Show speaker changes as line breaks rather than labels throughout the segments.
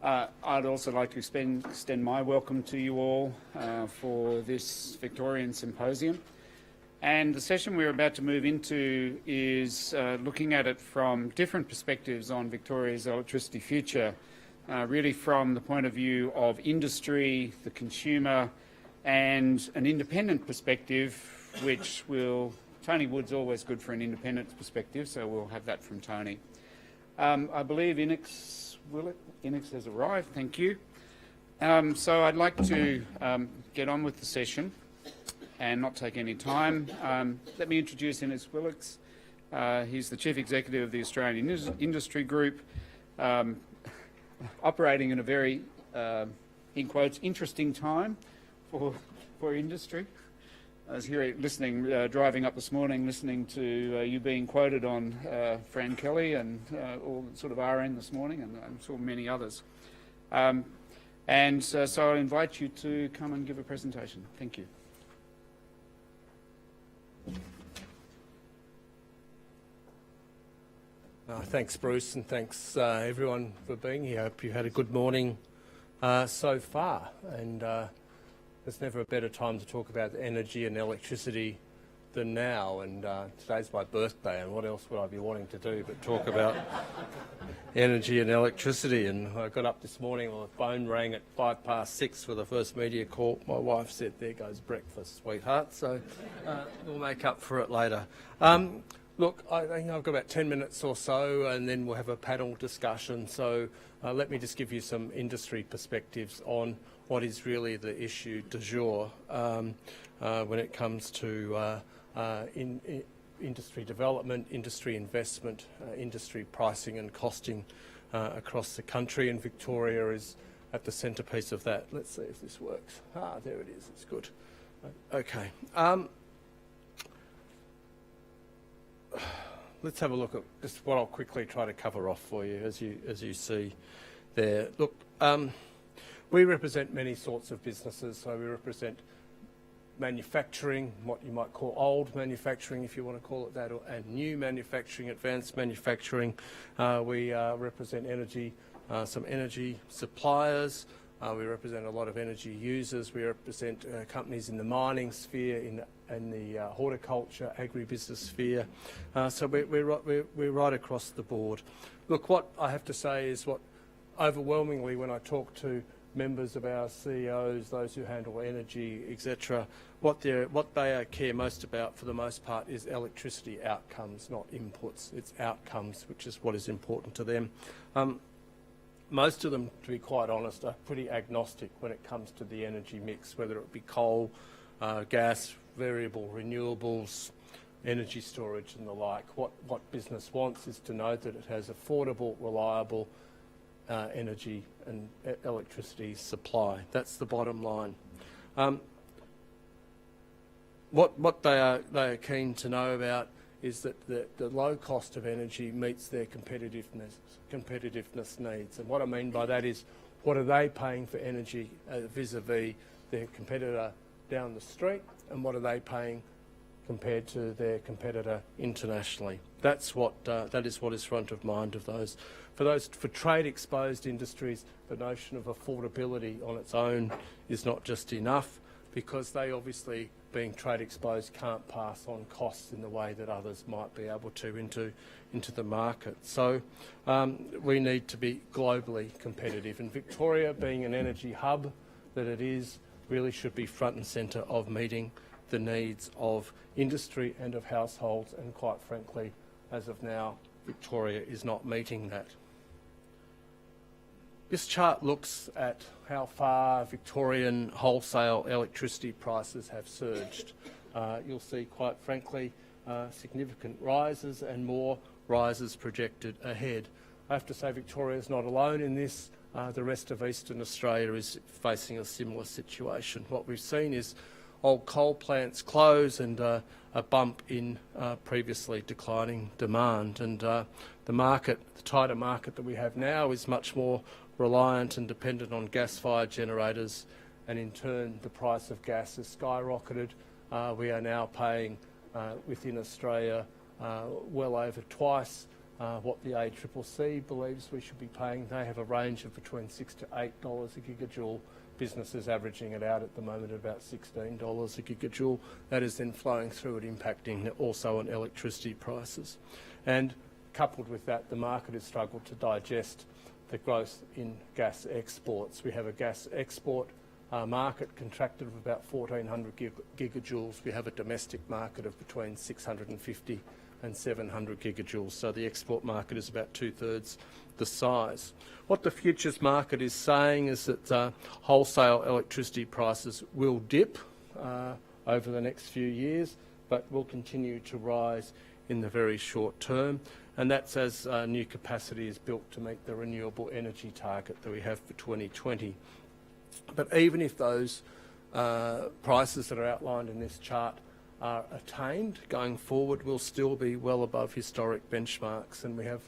I'd also like to extend my welcome to you all for this Victorian Symposium. And the session we're about to move into is looking at it from different perspectives on Victoria's electricity future, really from the point of view of industry, the consumer, and an independent perspective, which Tony Wood's always good for an independent perspective, so we'll have that from Tony. I believe Willox has arrived, thank you. So I'd like to get on with the session and not take any time. Let me introduce Willox. He's the Chief Executive of the Australian Industry Group, operating in a very, in quotes, interesting time for industry. I was here listening, driving up this morning, listening to you being quoted on Fran Kelly and all sort of RN this morning, and I'm sure many others. So I invite you to come and give a presentation. Thank you.
Thanks, Bruce, and thanks everyone for being here. I hope you had a good morning so far. And there's never a better time to talk about energy and electricity than now. And today's my birthday, and what else would I be wanting to do but talk about energy and electricity? And I got up this morning, my phone rang at 6:05 for the first media call. My wife said, "There goes breakfast, sweetheart." So we'll make up for it later. Look, I think I've got about 10 minutes or so, and then we'll have a panel discussion. So let me just give you some industry perspectives on what is really the issue du jour when it comes to industry development, industry investment, industry pricing and costing across the country. And Victoria is at the centrepiece of that. Let's see if this works. There it is. It's good. Okay. Let's have a look at just what I'll quickly try to cover off for you as you see there. Look, we represent many sorts of businesses. So we represent manufacturing, what you might call old manufacturing, if you want to call it that, and new manufacturing, advanced manufacturing. We represent energy, some energy suppliers. We represent a lot of energy users. We represent companies in the mining sphere, in the horticulture, agribusiness sphere. So we're right across the board. Look, what I have to say is what overwhelmingly when I talk to members of our CEOs, those who handle energy, etc., what they care most about for the most part is electricity outcomes, not inputs. It's outcomes, which is what is important to them. Most of them, to be quite honest, are pretty agnostic when it comes to the energy mix, whether it be coal, gas, variable renewables, energy storage and the like. What business wants is to know that it has affordable, reliable energy and electricity supply. That's the bottom line. What they are keen to know about is that the low cost of energy meets their competitiveness needs. And what I mean by that is, what are they paying for energy vis-a-vis their competitor down the street, and what are they paying compared to their competitor internationally? That is what is front of mind of those. For trade-exposed industries, the notion of affordability on its own is not just enough, because they obviously, being trade-exposed, can't pass on costs in the way that others might be able to into the market. So we need to be globally competitive, and Victoria, being an energy hub that it is, really should be front and centre of meeting the needs of industry and of households, and quite frankly, as of now, Victoria is not meeting that. This chart looks at how far Victorian wholesale electricity prices have surged. You'll see, quite frankly, significant rises and more rises projected ahead. I have to say Victoria is not alone in this. The rest of Eastern Australia is facing a similar situation. What we've seen is old coal plants close and a bump in previously declining demand. And the tighter market that we have now is much more reliant and dependent on gas-fired generators, and in turn the price of gas has skyrocketed. We are now paying within Australia well over twice what the ACCC believes we should be paying. They have a range of between $6 to $8 a gigajoule. Businesses averaging it out at the moment at about $16 a gigajoule. That is then flowing through and impacting also on electricity prices. And coupled with that, the market has struggled to digest the growth in gas exports. We have a gas export market contracted of about 1,400 gigajoules. We have a domestic market of between 650 and 700 gigajoules. So the export market is about 2/3 the size. What the futures market is saying is that wholesale electricity prices will dip over the next few years, but will continue to rise in the very short term. And that's as new capacity is built to meet the renewable energy target that we have for 2020. But even if those prices that are outlined in this chart are attained, going forward we'll still be well above historic benchmarks, and we have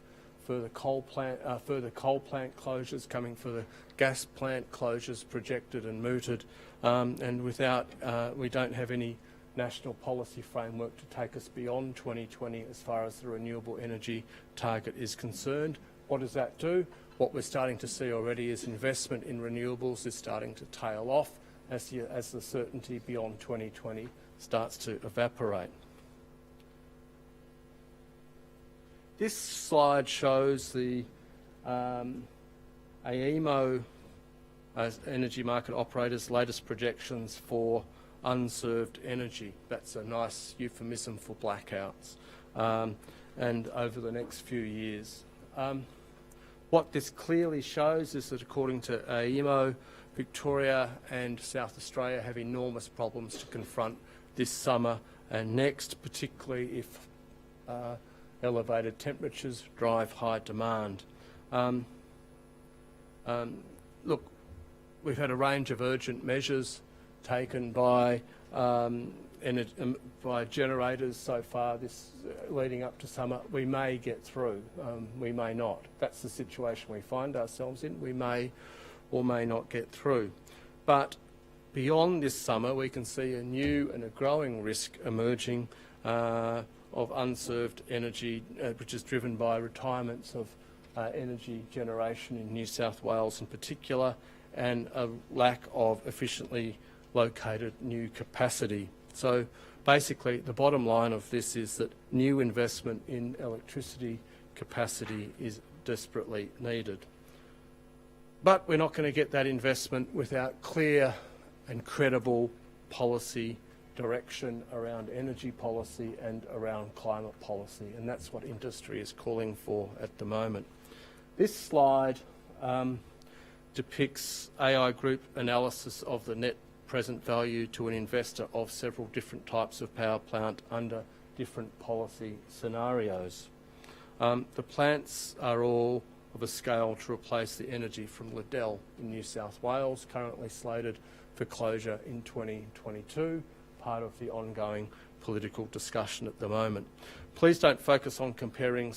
further coal plant closures coming, for the gas plant closures projected and mooted, and we don't have any national policy framework to take us beyond 2020 as far as the renewable energy target is concerned. What does that do? What we're starting to see already is investment in renewables is starting to tail off as the certainty beyond 2020 starts to evaporate. This slide shows the AEMO, Energy Market Operators' latest projections for unserved energy. That's a nice euphemism for blackouts, and over the next few years. What this clearly shows is that according to AEMO, Victoria and South Australia have enormous problems to confront this summer and next, particularly if elevated temperatures drive high demand. Look, we've had a range of urgent measures taken by generators so far this leading up to summer. We may get through, we may not. That's the situation we find ourselves in. We may or may not get through. But beyond this summer, we can see a new and a growing risk emerging of unserved energy, which is driven by retirements of energy generation in New South Wales in particular, and a lack of efficiently located new capacity. So basically the bottom line of this is that new investment in electricity capacity is desperately needed. But we're not going to get that investment without clear and credible policy direction around energy policy and around climate policy, and that's what industry is calling for at the moment. This slide depicts AI Group analysis of the net present value to an investor of several different types of power plant under different policy scenarios. The plants are all of a scale to replace the energy from Liddell in New South Wales, currently slated for closure in 2022, part of the ongoing political discussion at the moment. Please don't focus on comparing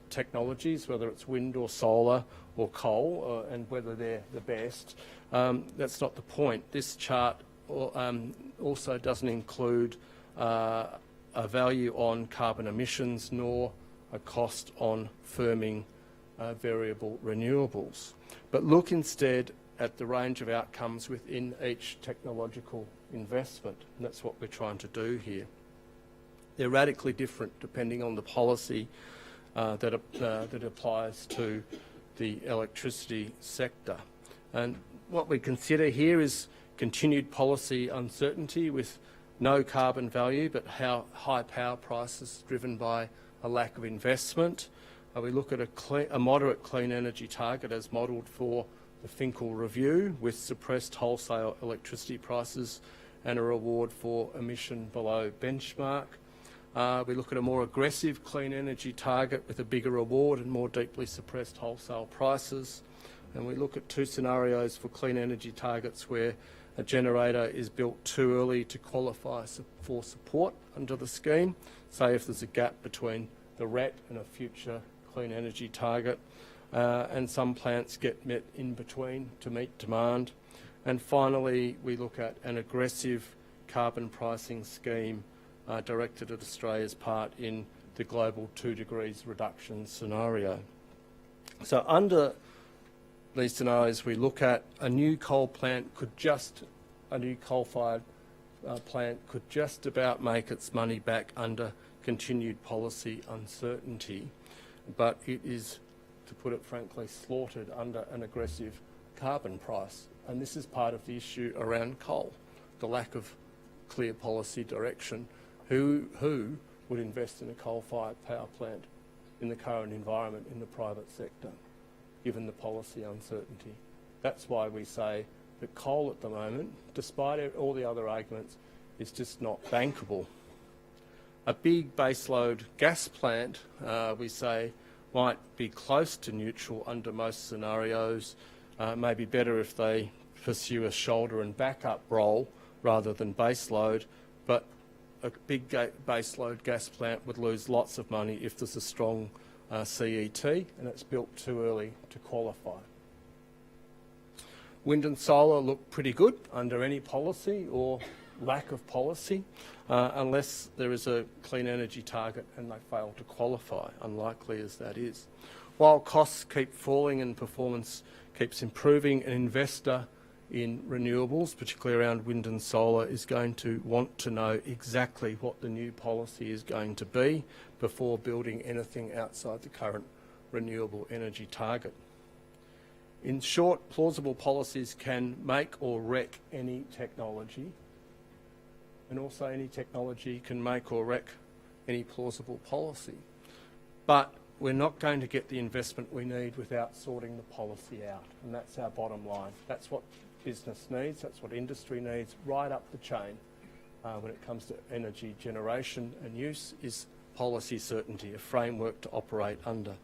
technologies, whether it's wind or solar or coal, and whether they're the best. That's not the point. This chart also doesn't include a value on carbon emissions nor a cost on firming variable renewables. But look instead at the range of outcomes within each technological investment, and that's what we're trying to do here. They're radically different depending on the policy that applies to the electricity sector. And what we consider here is continued policy uncertainty with no carbon value, but how high power prices driven by a lack of investment. We look at a moderate clean energy target as modelled for the Finkel review, with suppressed wholesale electricity prices and a reward for emission below benchmark. We look at a more aggressive clean energy target with a bigger reward and more deeply suppressed wholesale prices. And we look at two scenarios for clean energy targets where a generator is built too early to qualify for support under the scheme, say if there's a gap between the RET and a future clean energy target, and some plants get met in between to meet demand. And finally, we look at an aggressive carbon pricing scheme directed at Australia's part in the global 2 degrees reduction scenario. So under these scenarios we look at, a new coal-fired plant could just about make its money back under continued policy uncertainty, but it is, to put it frankly, slaughtered under an aggressive carbon price. And this is part of the issue around coal, the lack of clear policy direction. Who would invest in a coal-fired power plant in the current environment in the private sector, given the policy uncertainty? That's why we say that coal at the moment, despite all the other arguments, is just not bankable. A big baseload gas plant, we say, might be close to neutral under most scenarios, may be better if they pursue a shoulder and backup role rather than baseload, but a big baseload gas plant would lose lots of money if there's a strong CET and it's built too early to qualify. Wind and solar look pretty good under any policy or lack of policy, unless there is a clean energy target and they fail to qualify, unlikely as that is. While costs keep falling and performance keeps improving, an investor in renewables, particularly around wind and solar, is going to want to know exactly what the new policy is going to be before building anything outside the current renewable energy target. In short, plausible policies can make or wreck any technology, and also any technology can make or wreck any plausible policy. But we're not going to get the investment we need without sorting the policy out, and that's our bottom line. That's what business needs, that's what industry needs, right up the chain when it comes to energy generation and use, is policy certainty, a framework to operate under.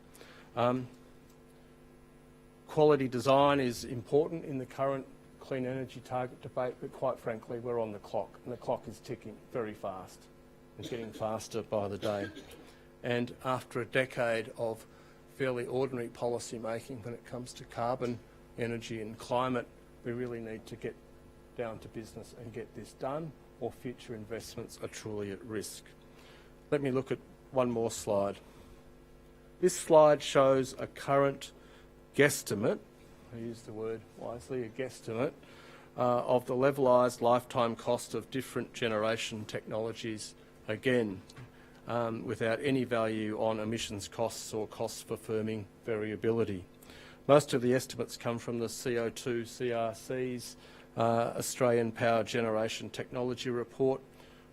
Quality design is important in the current clean energy target debate, but quite frankly, we're on the clock, and the clock is ticking very fast and getting faster by the day. And after a decade of fairly ordinary policy making when it comes to carbon, energy and climate, we really need to get down to business and get this done, or future investments are truly at risk. Let me look at one more slide. This slide shows a current guesstimate, I use the word wisely, a guesstimate, of the levelised lifetime cost of different generation technologies, again, without any value on emissions costs or costs for firming variability. Most of the estimates come from the CO2 CRC's Australian Power Generation Technology Report,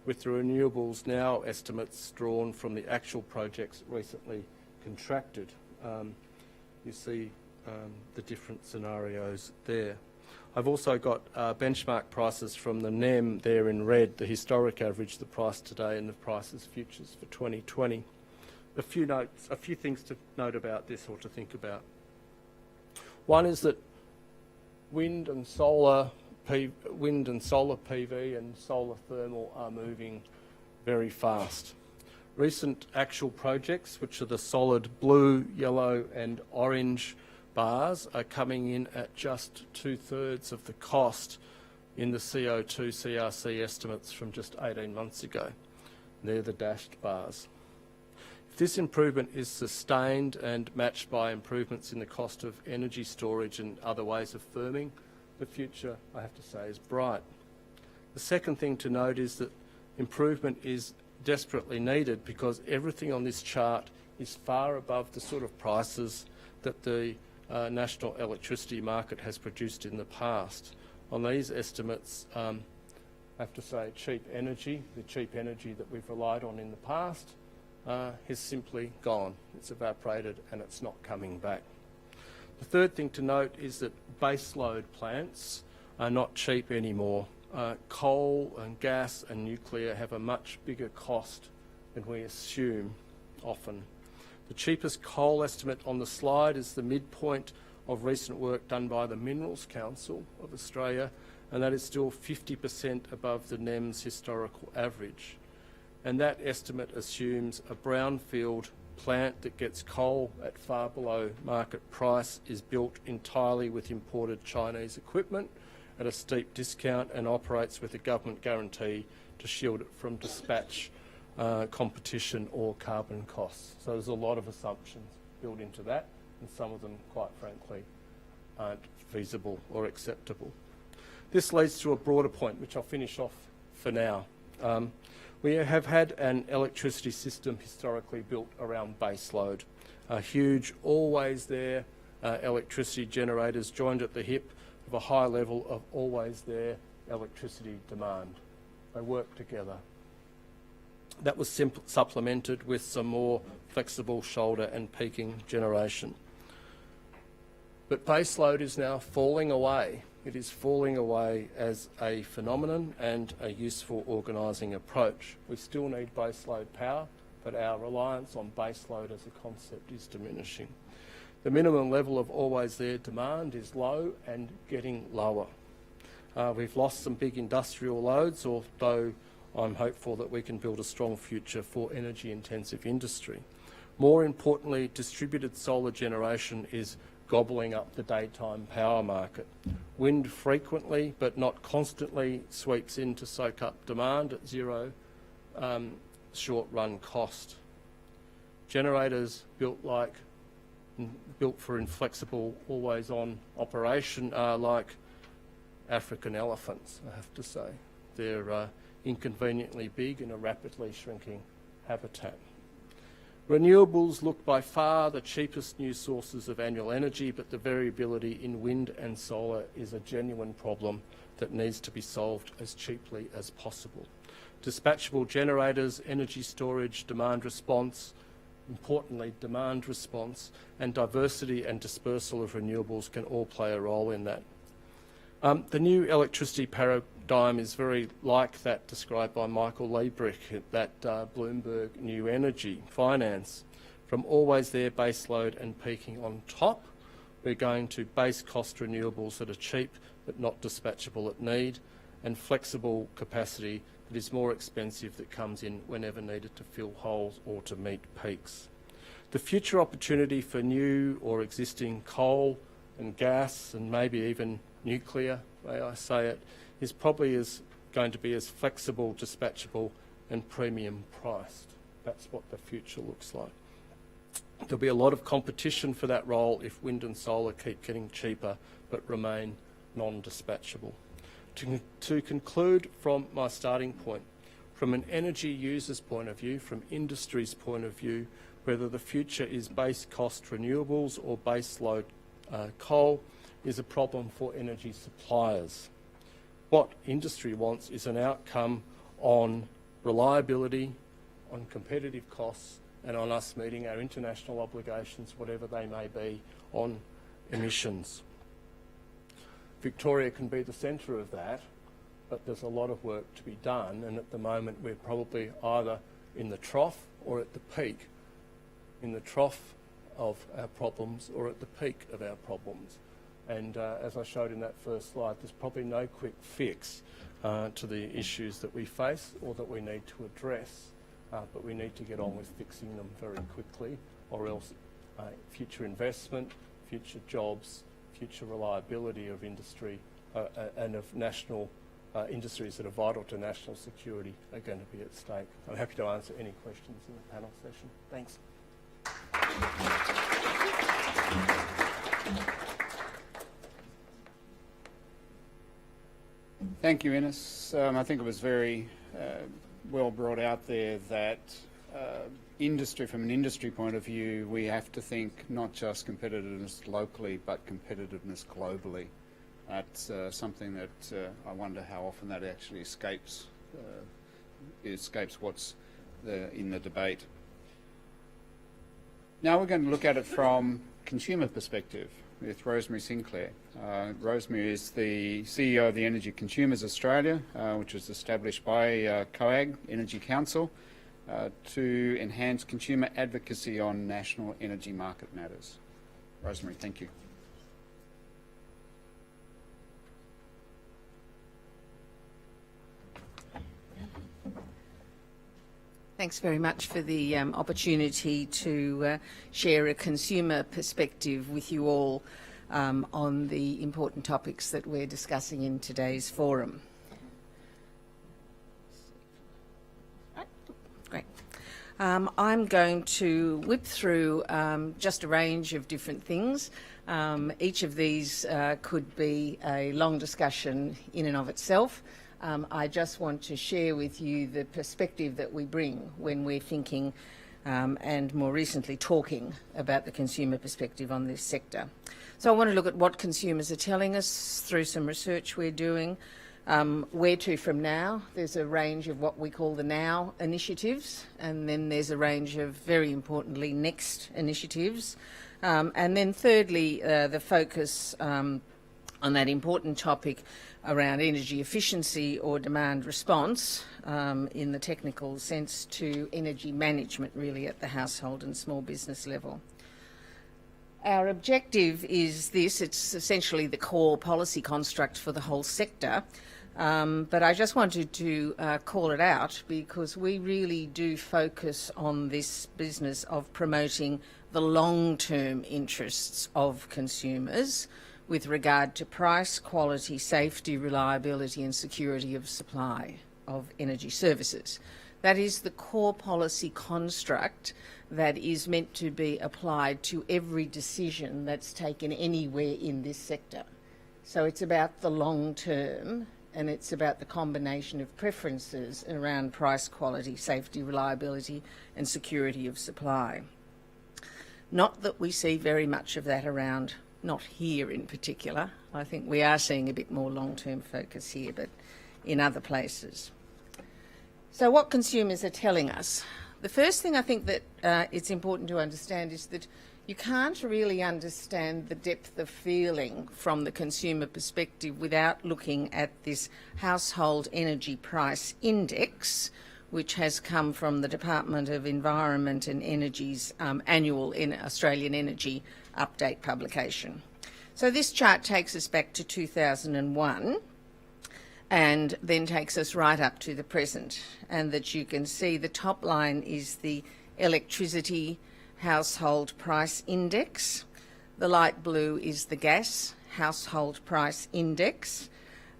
with the renewables now estimates drawn from the actual projects recently contracted. You see the different scenarios there. I've also got benchmark prices from the NEM there in red, the historic average, the price today and the prices futures for 2020. A few things to note about this or to think about. One is that wind and solar PV and solar thermal are moving very fast. Recent actual projects, which are the solid blue, yellow and orange bars, are coming in at just 2/3 of the cost in the CO2 CRC estimates from just 18 months ago. They're the dashed bars. If this improvement is sustained and matched by improvements in the cost of energy storage and other ways of firming, the future, I have to say, is bright. The second thing to note is that improvement is desperately needed because everything on this chart is far above the sort of prices that the national electricity market has produced in the past. On these estimates, I have to say cheap energy, the cheap energy that we've relied on in the past, is simply gone. It's evaporated and it's not coming back. The third thing to note is that baseload plants are not cheap anymore. Coal and gas and nuclear have a much bigger cost than we assume often. The cheapest coal estimate on the slide is the midpoint of recent work done by the Minerals Council of Australia, and that is still 50% above the NEM's historical average. And that estimate assumes a brownfield plant that gets coal at far below market price, is built entirely with imported Chinese equipment at a steep discount, and operates with a government guarantee to shield it from dispatch competition or carbon costs. So there's a lot of assumptions built into that, and some of them, quite frankly, aren't feasible or acceptable. This leads to a broader point, which I'll finish off for now. We have had an electricity system historically built around base load. Huge, always there electricity generators joined at the hip of a high level of always there electricity demand. They work together. That was supplemented with some more flexible shoulder and peaking generation. But base load is now falling away. It is falling away as a phenomenon and a useful organising approach. We still need base load power, but our reliance on base load as a concept is diminishing. The minimum level of always there demand is low and getting lower. We've lost some big industrial loads, although I'm hopeful that we can build a strong future for energy-intensive industry. More importantly, distributed solar generation is gobbling up the daytime power market. Wind frequently, but not constantly, sweeps in to soak up demand at zero short-run cost. Generators built for inflexible, always-on operation are like African elephants, I have to say. They're inconveniently big in a rapidly shrinking habitat. Renewables look by far the cheapest new sources of annual energy, but the variability in wind and solar is a genuine problem that needs to be solved as cheaply as possible. Dispatchable generators, energy storage, demand response, importantly demand response, and diversity and dispersal of renewables can all play a role in that. The new electricity paradigm is very like that described by Michael Liebrich, that Bloomberg New Energy Finance. From always there base load and peaking on top, we're going to base cost renewables that are cheap but not dispatchable at need, and flexible capacity that is more expensive that comes in whenever needed to fill holes or to meet peaks. The future opportunity for new or existing coal and gas and maybe even nuclear, may I say it, is probably going to be as flexible, dispatchable and premium priced. That's what the future looks like. There'll be a lot of competition for that role if wind and solar keep getting cheaper but remain non-dispatchable. To conclude from my starting point, from an energy user's point of view, from industry's point of view, whether the future is base cost renewables or base load coal is a problem for energy suppliers. What industry wants is an outcome on reliability, on competitive costs, and on us meeting our international obligations, whatever they may be, on emissions. Victoria can be the centre of that, but there's a lot of work to be done, and at the moment we're probably either in the trough or at the peak, in the trough of our problems or at the peak of our problems. And as I showed in that first slide, there's probably no quick fix to the issues that we face or that we need to address, but we need to get on with fixing them very quickly, or else future investment, future jobs, future reliability of industry and of national industries that are vital to national security are going to be at stake. I'm happy to answer any questions in the panel session. Thanks.
Thank you, Ines. I think it was very well brought out there that industry, from an industry point of view, we have to think not just competitiveness locally, but competitiveness globally. That's something that I wonder how often that actually escapes what's in the debate. Now we're going to look at it from consumer perspective with Rosemary Sinclair. Rosemary is the CEO of the Energy Consumers Australia, which was established by COAG, Energy Council, to enhance consumer advocacy on national energy market matters. Rosemary, thank you.
Thanks very much for the opportunity to share a consumer perspective with you all on the important topics that we're discussing in today's forum. Great. I'm going to whip through just a range of different things. Each of these could be a long discussion in and of itself. I just want to share with you the perspective that we bring when we're thinking and more recently talking about the consumer perspective on this sector. So I want to look at what consumers are telling us through some research we're doing. Where to from now? There's a range of what we call the now initiatives, and then there's a range of, very importantly, next initiatives. And then thirdly, the focus on that important topic around energy efficiency or demand response in the technical sense to energy management, really at the household and small business level. Our objective is this: it's essentially the core policy construct for the whole sector. But I just wanted to call it out because we really do focus on this business of promoting the long-term interests of consumers with regard to price, quality, safety, reliability and security of supply of energy services. That is the core policy construct that is meant to be applied to every decision that's taken anywhere in this sector. So it's about the long term, and it's about the combination of preferences around price, quality, safety, reliability and security of supply. Not that we see very much of that around, not here in particular. I think we are seeing a bit more long-term focus here, but in other places. So what consumers are telling us? The first thing I think that it's important to understand is that you can't really understand the depth of feeling from the consumer perspective without looking at this Household Energy Price Index, which has come from the Department of Environment and Energy's annual Australian Energy Update publication. So this chart takes us back to 2001 and then takes us right up to the present, and that you can see the top line is the electricity Household Price Index. The light blue is the gas Household Price Index.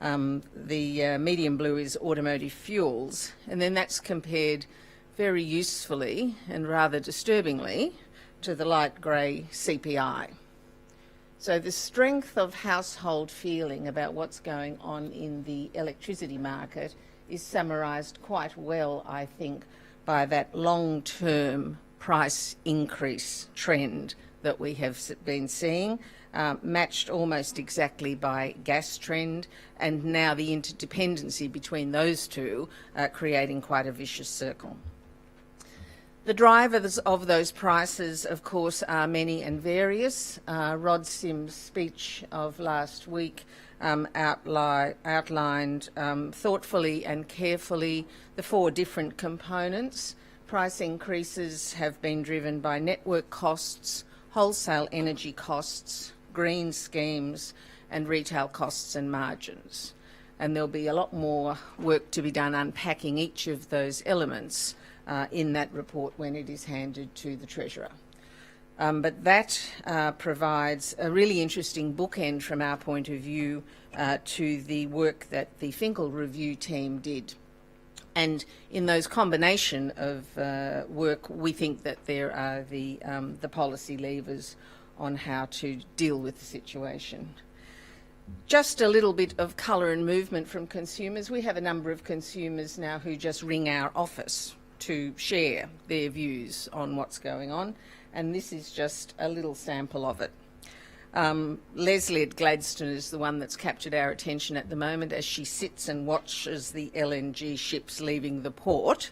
The medium blue is automotive fuels, and then that's compared very usefully and rather disturbingly to the light grey CPI. So the strength of household feeling about what's going on in the electricity market is summarised quite well, I think, by that long-term price increase trend that we have been seeing, matched almost exactly by gas trend, and now the interdependency between those two creating quite a vicious circle. The drivers of those prices, of course, are many and various. Rod Sims' speech of last week outlined thoughtfully and carefully the four different components. Price increases have been driven by network costs, wholesale energy costs, green schemes and retail costs and margins. And there'll be a lot more work to be done unpacking each of those elements in that report when it is handed to the Treasurer. But that provides a really interesting bookend from our point of view to the work that the Finkel Review team did. And in those combination of work, we think that there are the policy levers on how to deal with the situation. Just a little bit of colour and movement from consumers. We have a number of consumers now who just ring our office to share their views on what's going on, and this is just a little sample of it. Leslie at Gladstone is the one that's captured our attention at the moment as she sits and watches the LNG ships leaving the port.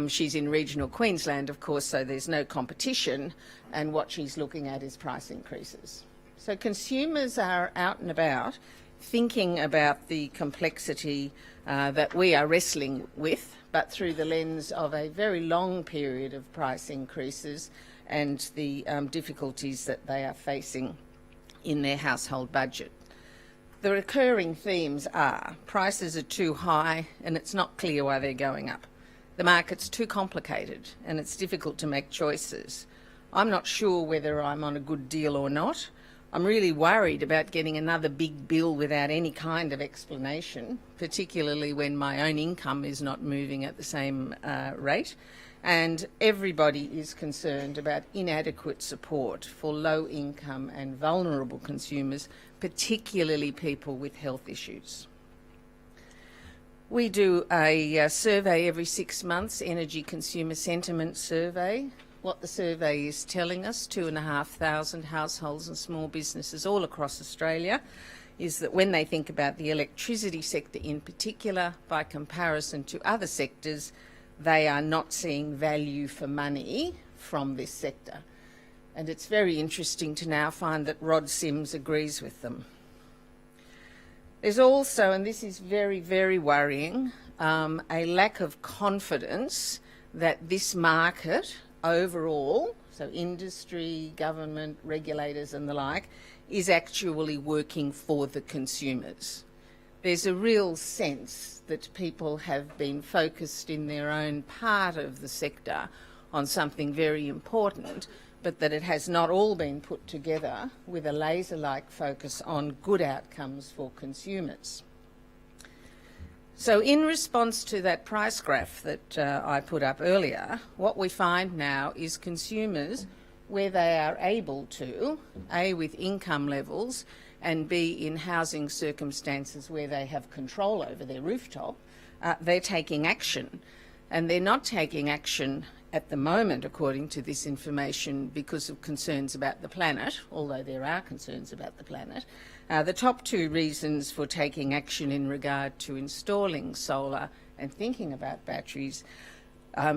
She's in regional Queensland, of course, so there's no competition, and what she's looking at is price increases. So consumers are out and about thinking about the complexity that we are wrestling with, but through the lens of a very long period of price increases and the difficulties that they are facing in their household budget. The recurring themes are prices are too high and it's not clear why they're going up. The market's too complicated and it's difficult to make choices. I'm not sure whether I'm on a good deal or not. I'm really worried about getting another big bill without any kind of explanation, particularly when my own income is not moving at the same rate. And everybody is concerned about inadequate support for low-income and vulnerable consumers, particularly people with health issues. We do a survey every 6 months, Energy Consumer Sentiment Survey. What the survey is telling us, 2,500 households and small businesses all across Australia, is that when they think about the electricity sector in particular, by comparison to other sectors, they are not seeing value for money from this sector. And it's very interesting to now find that Rod Sims agrees with them. There's also, and this is very, very worrying, a lack of confidence that this market overall, so industry, government, regulators and the like, is actually working for the consumers. There's a real sense that people have been focused in their own part of the sector on something very important, but that it has not all been put together with a laser-like focus on good outcomes for consumers. So in response to that price graph that I put up earlier, what we find now is consumers, where they are able to, A, with income levels, and B, in housing circumstances where they have control over their rooftop, they're taking action. And they're not taking action at the moment, according to this information, because of concerns about the planet, although there are concerns about the planet. The top two reasons for taking action in regard to installing solar and thinking about batteries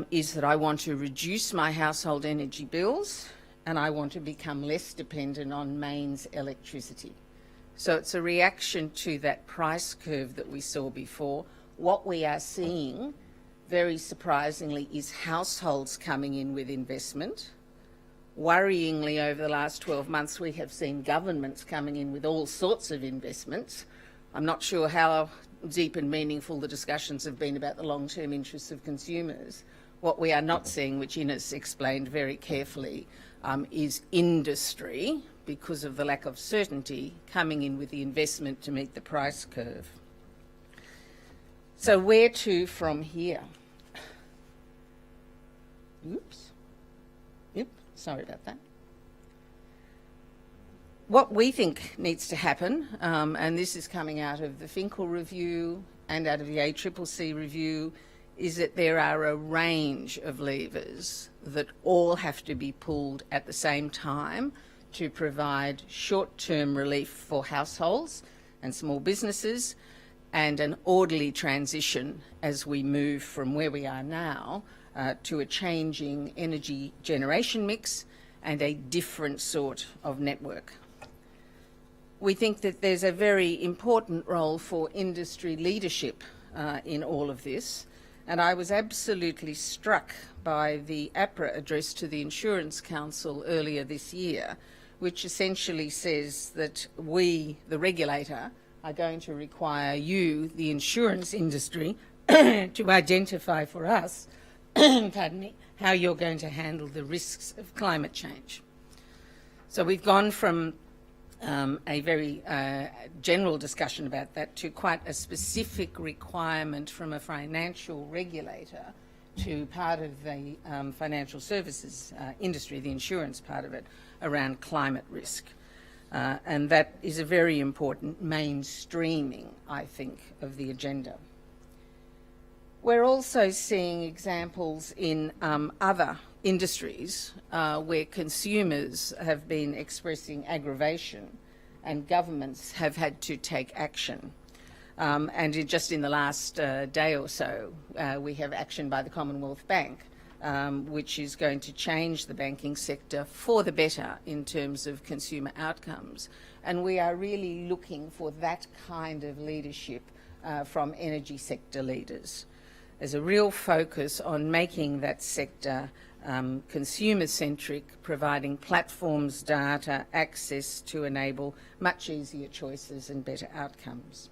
is that I want to reduce my household energy bills and I want to become less dependent on mains electricity. So it's a reaction to that price curve that we saw before. What we are seeing, very surprisingly, is households coming in with investment. Worryingly, over the last 12 months, we have seen governments coming in with all sorts of investments. I'm not sure how deep and meaningful the discussions have been about the long-term interests of consumers. What we are not seeing, which Ines explained very carefully, is industry, because of the lack of certainty, coming in with the investment to meet the price curve. So where to from here? Oops. Yep, sorry about that. What we think needs to happen, and this is coming out of the Finkel review and out of the ACCC review, is that there are a range of levers that all have to be pulled at the same time to provide short-term relief for households and small businesses and an orderly transition as we move from where we are now to a changing energy generation mix and a different sort of network. We think that there's a very important role for industry leadership in all of this, and I was absolutely struck by the APRA address to the Insurance Council earlier this year, which essentially says that we, the regulator, are going to require you, the insurance industry, to identify for us pardon me, how you're going to handle the risks of climate change. So we've gone from a very general discussion about that to quite a specific requirement from a financial regulator to part of the financial services industry, the insurance part of it, around climate risk. And that is a very important mainstreaming, I think, of the agenda. We're also seeing examples in other industries where consumers have been expressing aggravation and governments have had to take action. And just in the last day or so, we have action by the Commonwealth Bank, which is going to change the banking sector for the better in terms of consumer outcomes. And we are really looking for that kind of leadership from energy sector leaders. There's a real focus on making that sector consumer-centric, providing platforms, data, access to enable much easier choices and better outcomes.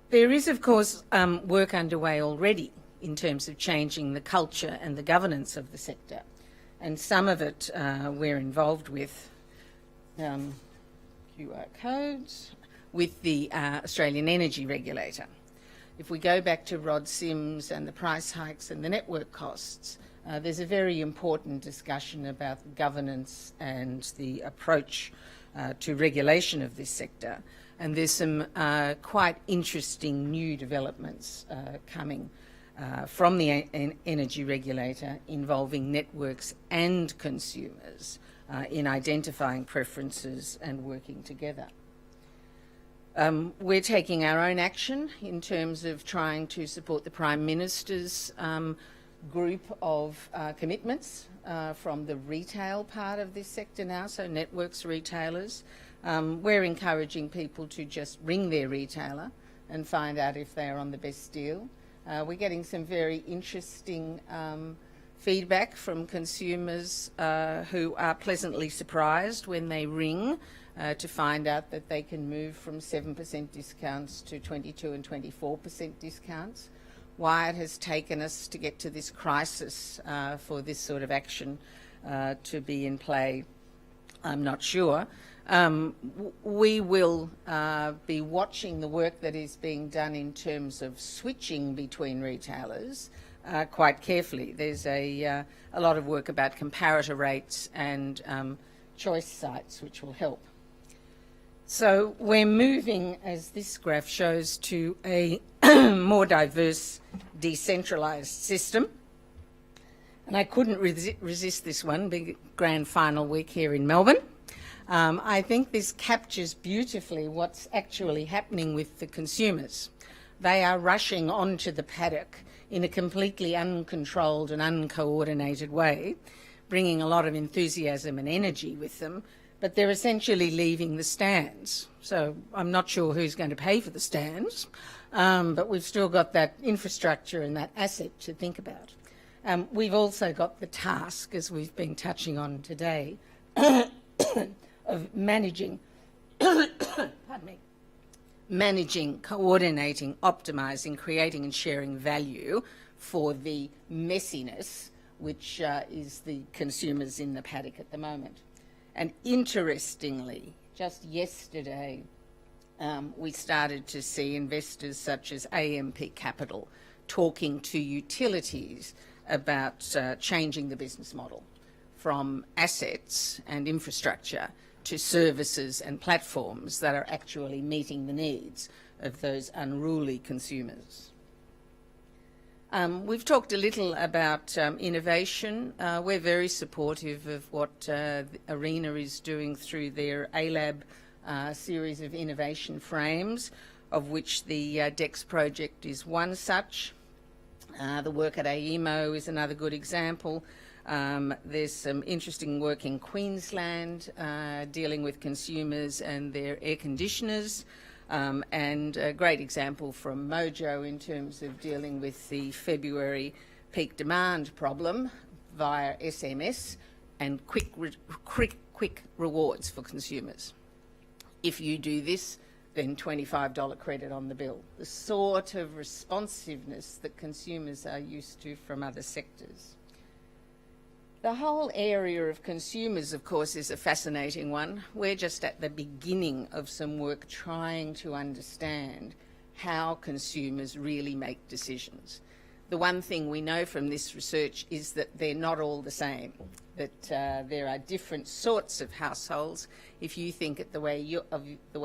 There is, of course, work underway already in terms of changing the culture and the governance of the sector, and some of it we're involved with, QR codes, with the Australian Energy Regulator. if we go back to Rod Sims and the price hikes and the network costs, there's a very important discussion about governance and the approach to regulation of this sector. And there's some quite interesting new developments coming from the energy regulator involving networks and consumers in identifying preferences and working together. We're taking our own action in terms of trying to support the Prime Minister's group of commitments from the retail part of this sector now, so networks, retailers. We're encouraging people to just ring their retailer and find out if they're on the best deal. We're getting some very interesting feedback from consumers who are pleasantly surprised when they ring to find out that they can move from 7% discounts to 22 and 24% discounts. Why it has taken us to get to this crisis for this sort of action to be in play, I'm not sure. We will be watching the work that is being done in terms of switching between retailers quite carefully. There's a lot of work about comparator rates and choice sites, which will help. So we're moving, as this graph shows, to a more diverse, decentralised system. And I couldn't resist this one, big grand final week here in Melbourne. I think this captures beautifully what's actually happening with the consumers. They are rushing onto the paddock in a completely uncontrolled and uncoordinated way, bringing a lot of enthusiasm and energy with them, but they're essentially leaving the stands. So I'm not sure who's going to pay for the stands, but we've still got that infrastructure and that asset to think about. We've also got the task, as we've been touching on today, of managing, pardon me, managing, coordinating, optimising, creating and sharing value for the messiness which is the consumers in the paddock at the moment. And interestingly, just yesterday, we started to see investors such as AMP Capital talking to utilities about changing the business model from assets and infrastructure to services and platforms that are actually meeting the needs of those unruly consumers. We've talked a little about innovation. We're very supportive of what ARENA is doing through their ALAB series of innovation frames, of which the DEX project is one such. The work at AEMO is another good example. There's some interesting work in Queensland dealing with consumers and their air conditioners. And a great example from Mojo in terms of dealing with the February peak demand problem via SMS and quick rewards for consumers. If you do this, then $25 credit on the bill. The sort of responsiveness that consumers are used to from other sectors. The whole area of consumers, of course, is a fascinating one. We're just at the beginning of some work trying to understand how consumers really make decisions. The one thing we know from this research is that they're not all the same, that there are different sorts of households. If you think of the way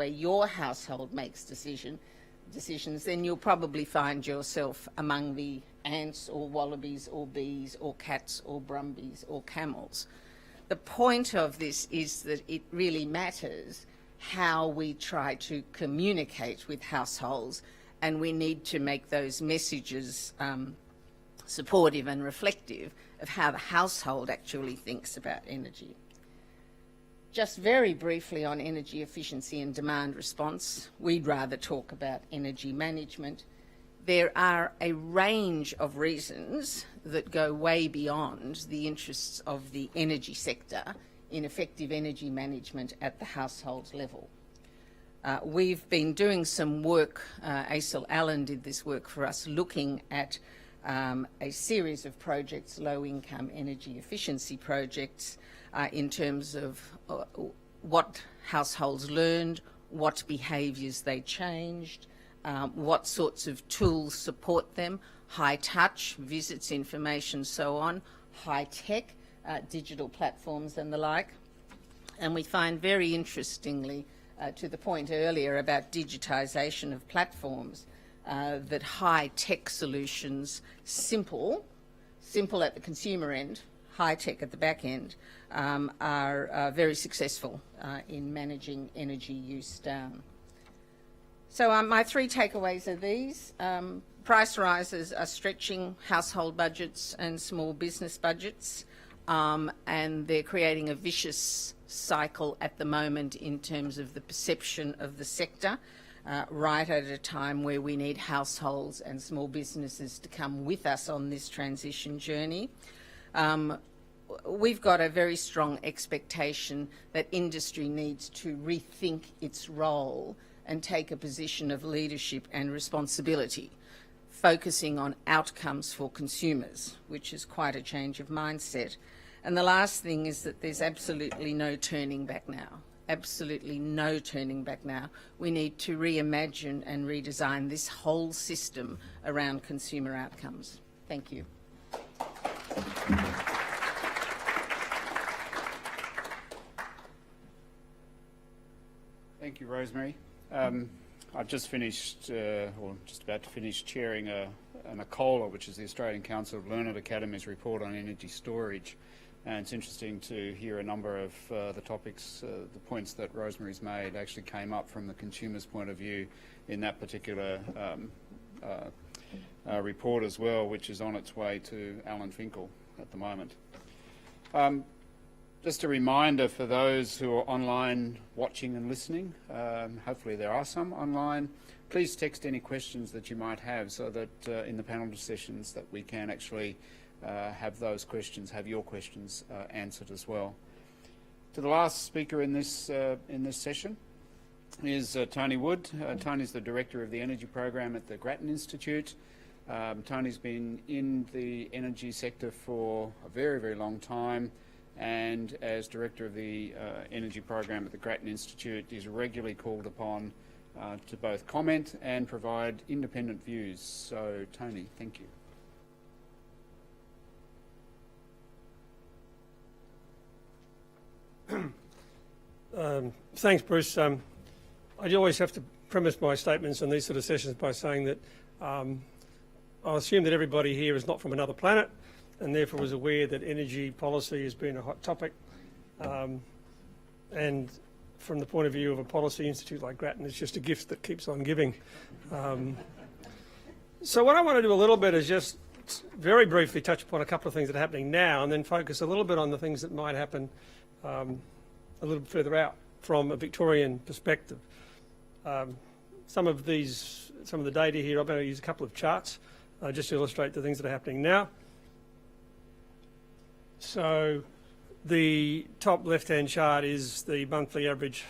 your household makes decisions, then you'll probably find yourself among the ants or wallabies or bees or cats or brumbies or camels. The point of this is that it really matters how we try to communicate with households, and we need to make those messages supportive and reflective of how the household actually thinks about energy. Just very briefly on energy efficiency and demand response, we'd rather talk about energy management. There are a range of reasons that go way beyond the interests of the energy sector in effective energy management at the household level. We've been doing some work, Aisel Allen did this work for us, looking at a series of projects, low-income energy efficiency projects, in terms of what households learned, what behaviours they changed, what sorts of tools support them, high touch, visits, information, so on, high tech, digital platforms and the like. And we find very interestingly, to the point earlier about digitisation of platforms, that high tech solutions, simple at the consumer end, high tech at the back end, are very successful in managing energy use down. So my three takeaways are these. Price rises are stretching household budgets and small business budgets, and they're creating a vicious cycle at the moment in terms of the perception of the sector, right at a time where we need households and small businesses to come with us on this transition journey. We've got a very strong expectation that industry needs to rethink its role and take a position of leadership and responsibility, focusing on outcomes for consumers, which is quite a change of mindset. And the last thing is that there's absolutely no turning back now. Absolutely no turning back now. We need to reimagine and redesign this whole system around consumer outcomes. Thank you.
Thank you, Rosemary. I've just finished, or just about to finish, chairing an ACOLA, which is the Australian Council of Learned Academies report on energy storage. And it's interesting to hear a number of the topics, the points that Rosemary's made actually came up from the consumer's point of view in that particular report as well, which is on its way to Alan Finkel at the moment. Just a reminder for those who are online watching and listening, hopefully there are some online, please text any questions that you might have so that in the panel sessions that we can actually have those questions, have your questions answered as well. To the last speaker in this session is Tony Wood. Tony's the Director of the Energy Program at the Grattan Institute. Tony's been in the energy sector for a very, very long time, and as Director of the Energy Program at the Grattan Institute is regularly called upon to both comment and provide independent views. So, Tony, thank you.
Thanks, Bruce. I always have to premise my statements on these sort of sessions by saying that I assume that everybody here is not from another planet and therefore is aware that energy policy has been a hot topic. And from the point of view of a policy institute like Grattan, it's just a gift that keeps on giving. So what I want to do a little bit is just very briefly touch upon a couple of things that are happening now and then focus a little bit on the things that might happen a little further out from a Victorian perspective. Some of the data here, I'm going to use a couple of charts just to illustrate the things that are happening now. So the top left-hand chart is the monthly average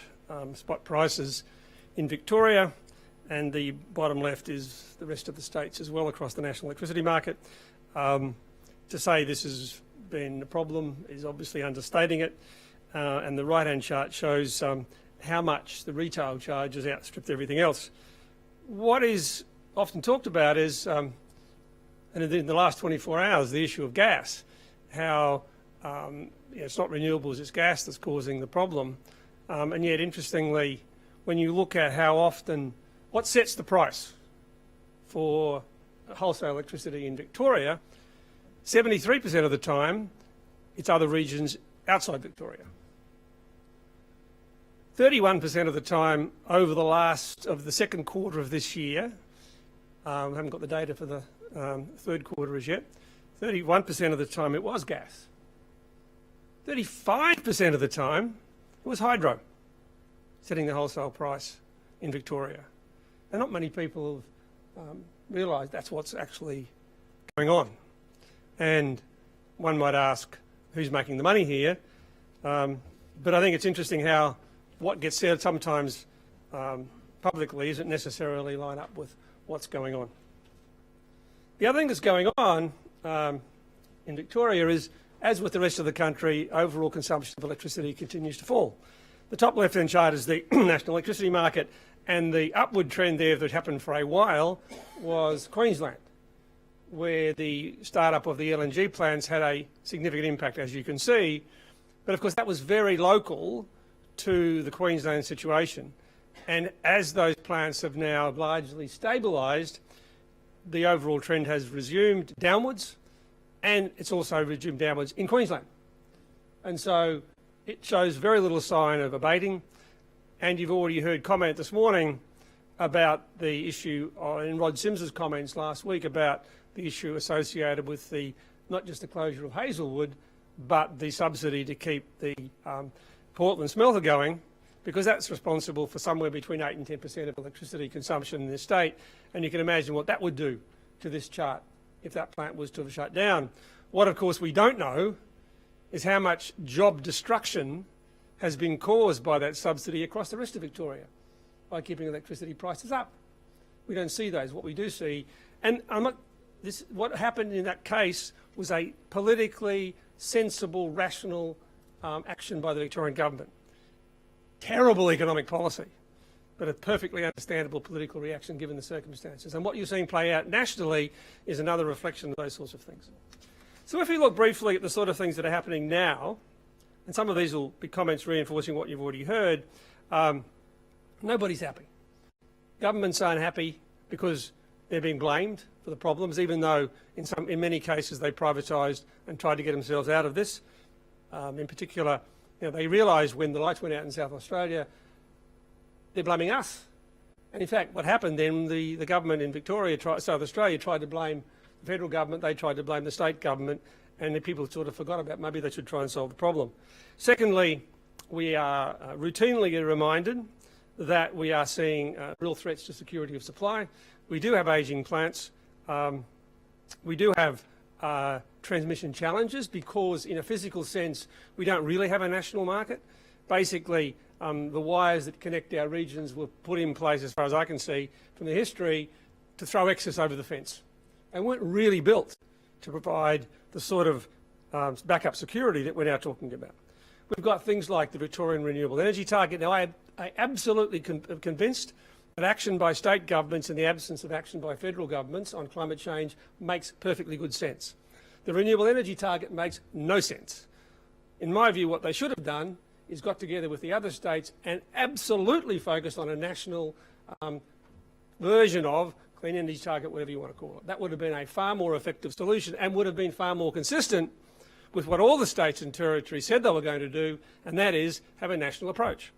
spot prices in Victoria, and the bottom left is the rest of the states as well across the national electricity market. To say this has been a problem is obviously understating it. And the right-hand chart shows how much the retail charge has outstripped everything else. What is often talked about is, and in the last 24 hours, the issue of gas, how it's not renewables, it's gas that's causing the problem. And yet, interestingly, when you look at how often, what sets the price for wholesale electricity in Victoria, 73% of the time, it's other regions outside Victoria. 31% of the time over the second quarter of this year, I haven't got the data for the third quarter as yet, 31% of the time it was gas. 35% of the time it was hydro, setting the wholesale price in Victoria. And not many people have realised that's what's actually going on. And one might ask, who's making the money here? But I think it's interesting how what gets said sometimes publicly isn't necessarily line up with what's going on. The other thing that's going on in Victoria is, as with the rest of the country, overall consumption of electricity continues to fall. The top left-hand chart is the national electricity market, And the upward trend there that happened for a while was Queensland, where the startup of the LNG plants had a significant impact, as you can see. But of course, that was very local to the Queensland situation. And as those plants have now largely stabilised, the overall trend has resumed downwards, and it's also resumed downwards in Queensland. And so it shows very little sign of abating. And you've already heard comment this morning about the issue in Rod Sims's comments last week about the issue associated with not just the closure of Hazelwood, but the subsidy to keep the Portland smelter going, because that's responsible for somewhere between 8 and 10% of electricity consumption in this state. And you can imagine what that would do to this chart if that plant was to have shut down. What, of course, we don't know is how much job destruction has been caused by that subsidy across the rest of Victoria by keeping electricity prices up. We don't see those. What we do see, and what happened in that case was a politically sensible, rational action by the Victorian government. Terrible economic policy, but a perfectly understandable political reaction given the circumstances. And what you're seeing play out nationally is another reflection of those sorts of things. So if we look briefly at the sort of things that are happening now, and some of these will be comments reinforcing what you've already heard, nobody's happy. Governments aren't happy because they're being blamed for the problems, even though in many cases they privatised and tried to get themselves out of this. In particular, they realised when the lights went out in South Australia, they're blaming us. And in fact, what happened then, the government in South Australia tried to blame the federal government, they tried to blame the state government, and the people sort of forgot about maybe they should try and solve the problem. Secondly, we are routinely reminded that we are seeing real threats to security of supply. We do have ageing plants. We do have transmission challenges because, in a physical sense, we don't really have a national market. Basically, the wires that connect our regions were put in place, as far as I can see from the history, to throw excess over the fence. They weren't really built to provide the sort of backup security that we're now talking about. We've got things like the Victorian Renewable Energy Target. Now, I absolutely convinced that action by state governments in the absence of action by federal governments on climate change makes perfectly good sense. The Renewable Energy Target makes no sense. In my view, what they should have done is got together with the other states and absolutely focused on a national version of Clean Energy Target, whatever you want to call it. That would have been a far more effective solution and would have been far more consistent with what all the states and territories said they were going to do, and that is have a national approach.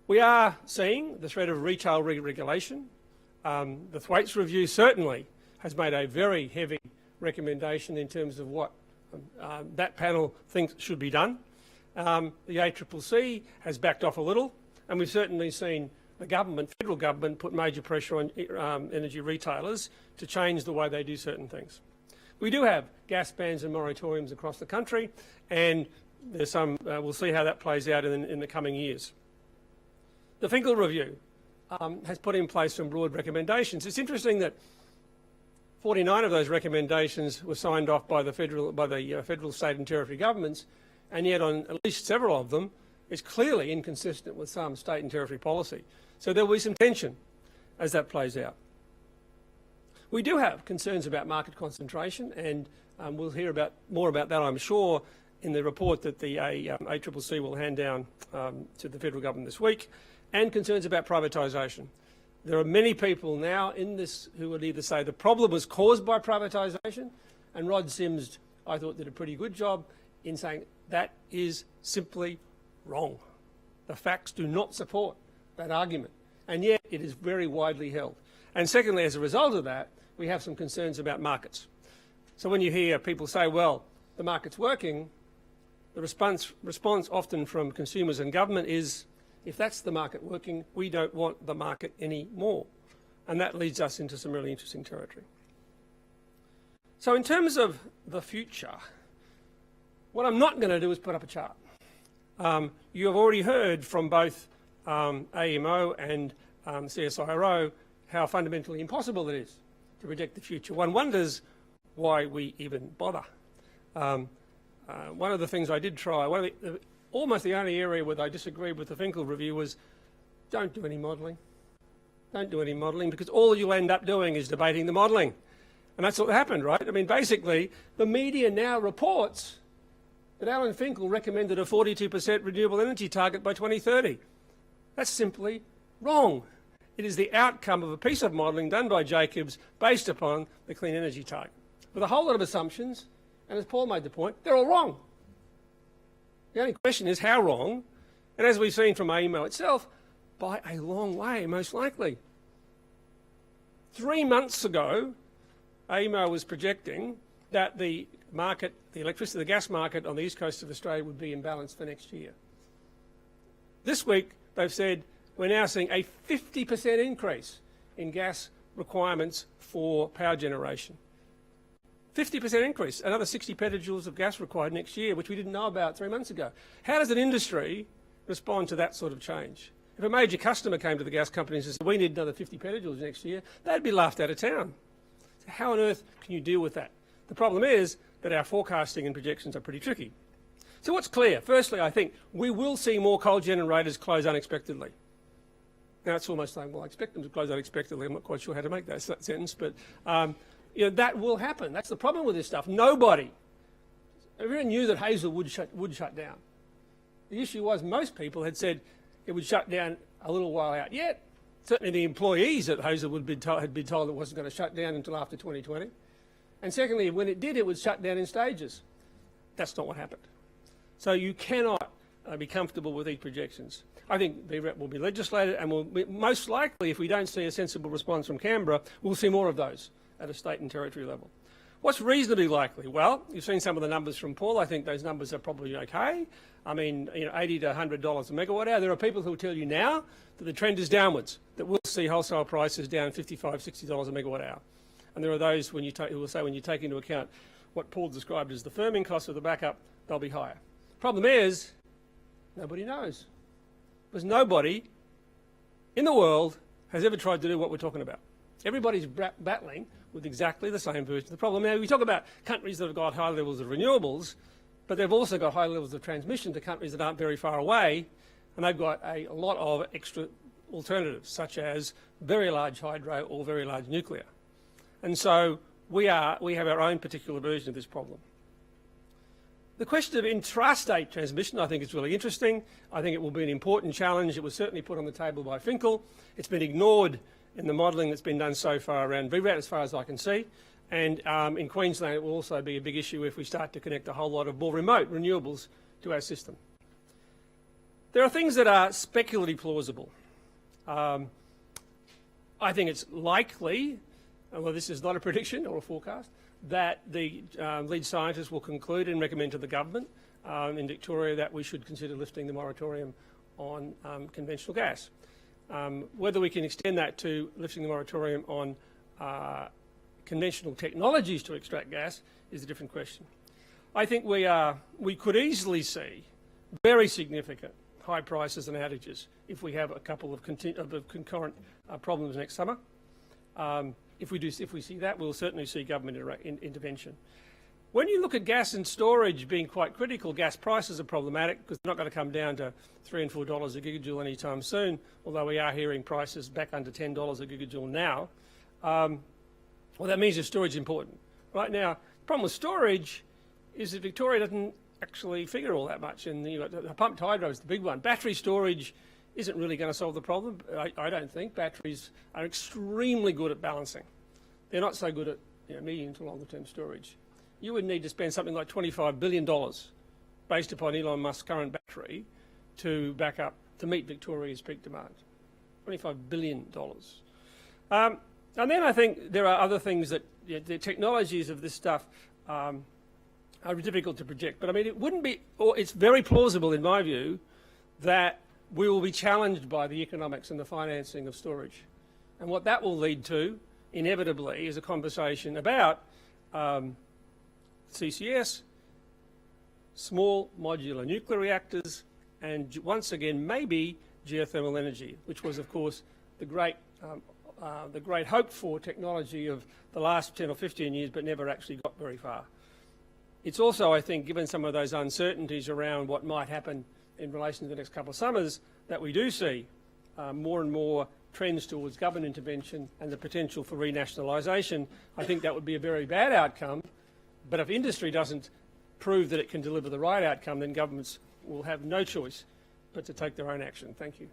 We are seeing the threat of retail re-regulation. The Thwaites Review certainly has made a very heavy recommendation in terms of what that panel thinks should be done. The ACCC has backed off a little, and we've certainly seen the government, federal government, put major pressure on energy retailers to change the way they do certain things. We do have gas bans and moratoriums across the country, and there's some. We'll see how that plays out in the coming years. The Finkel Review has put in place some broad recommendations. It's interesting that 49 of those recommendations were signed off by the federal, state and territory governments, and yet on at least several of them, it's clearly inconsistent with some state and territory policy. So there will be some tension as that plays out. We do have concerns about market concentration, and we'll hear more about that, I'm sure, in the report that the ACCC will hand down to the federal government this week, and concerns about privatisation. There are many people now in this who would either say the problem was caused by privatisation, and Rod Sims, I thought, did a pretty good job in saying that is simply wrong. The facts do not support that argument, and yet it is very widely held. And secondly, as a result of that, we have some concerns about markets. So when you hear people say, well, the market's working, the response often from consumers and government is, if that's the market working, we don't want the market anymore. And that leads us into some really interesting territory. So in terms of the future, what I'm not going to do is put up a chart. You have already heard from both AMO and CSIRO how fundamentally impossible it is to predict the future. One wonders why we even bother. One of the things I did try, almost the only area where I disagreed with the Finkel Review was don't do any modelling. Don't do any modelling, because all you'll end up doing is debating the modelling. And that's what happened, right? I mean, basically, the media now reports that Alan Finkel recommended a 42% renewable energy target by 2030. That's simply wrong. It is the outcome of a piece of modelling done by Jacobs based upon the clean energy target, with a whole lot of assumptions, and as Paul made the point, they're all wrong. The only question is how wrong, and as we've seen from AEMO itself, by a long way, most likely. 3 months ago, AEMO was projecting that the market, the electricity, the gas market on the east coast of Australia would be in balance for next year. This week, they've said we're now seeing a 50% increase in gas requirements for power generation. 50% increase, another 60 petajoules of gas required next year, which we didn't know about 3 months ago. How does an industry respond to that sort of change? If a major customer came to the gas companies and said, we need another 50 petajoules next year, they'd be laughed out of town. So how on earth can you deal with that? The problem is that our forecasting and projections are pretty tricky. So what's clear? Firstly, I think we will see more coal generators close unexpectedly. Now, it's almost saying, well, I expect them to close unexpectedly. I'm not quite sure how to make that sentence, but you know, that will happen. That's the problem with this stuff. Nobody, everyone knew that Hazelwood would shut down. The issue was most people had said it would shut down a little while out yet. Certainly the employees at Hazelwood had been told it wasn't going to shut down until after 2020. And secondly, when it did, it would shut down in stages. That's not what happened. So you cannot be comfortable with these projections. I think BREP will be legislated, and will most likely, if we don't see a sensible response from Canberra, we'll see more of those at a state and territory level. What's reasonably likely? Well, you've seen some of the numbers from Paul. I think those numbers are probably okay. I mean, you know, $80 to $100 a megawatt hour. There are people who will tell you now that the trend is downwards, that we'll see wholesale prices down $55, $60 a megawatt hour. And there are those who will say when you take into account what Paul described as the firming cost of the backup, they'll be higher. Problem is, nobody knows. Because nobody in the world has ever tried to do what we're talking about. Everybody's battling with exactly the same version of the problem. Now, we talk about countries that have got high levels of renewables, but they've also got high levels of transmission to countries that aren't very far away, and they've got a lot of extra alternatives, such as very large hydro or very large nuclear. And so we have our own particular version of this problem. The question of intrastate transmission, I think, is really interesting. I think it will be an important challenge. It was certainly put on the table by Finkel. It's been ignored in the modelling that's been done so far around VRAT, as far as I can see. And in Queensland, it will also be a big issue if we start to connect a whole lot of more remote renewables to our system. There are things that are speculatively plausible. I think it's likely, well, this is not a prediction or a forecast, that the lead scientists will conclude and recommend to the government in Victoria that we should consider lifting the moratorium on conventional gas. Whether we can extend that to lifting the moratorium on conventional technologies to extract gas is a different question. I think we could easily see very significant high prices and outages if we have a couple of concurrent problems next summer. If we see that, we'll certainly see government intervention. When you look at gas and storage being quite critical, gas prices are problematic because they're not going to come down to $3 and $4 a gigajoule anytime soon, although we are hearing prices back under $10 a gigajoule now. Well, that means that storage is important. Right now, the problem with storage is that Victoria doesn't actually figure all that much, and the pumped hydro is the big one. Battery storage isn't really going to solve the problem. I don't think. Batteries are extremely good at balancing. They're not so good at medium to longer term storage. You would need to spend something like $25 billion based upon Elon Musk's current battery to back up, to meet Victoria's peak demand. $25 billion. And then I think there are other things that the technologies of this stuff are difficult to project. But I mean, it wouldn't be, or it's very plausible in my view, that we will be challenged by the economics and the financing of storage. And what that will lead to, inevitably, is a conversation about CCS, small modular nuclear reactors, and once again, maybe geothermal energy, which was, of course, the great hope for technology of the last 10 or 15 years, but never actually got very far. It's also, I think, given some of those uncertainties around what might happen in relation to the next couple of summers, that we do see more and more trends towards government intervention and the potential for renationalisation, I think that would be a very bad outcome. But if industry doesn't prove that it can deliver the right outcome, then governments will have no choice but to take their own action. Thank you.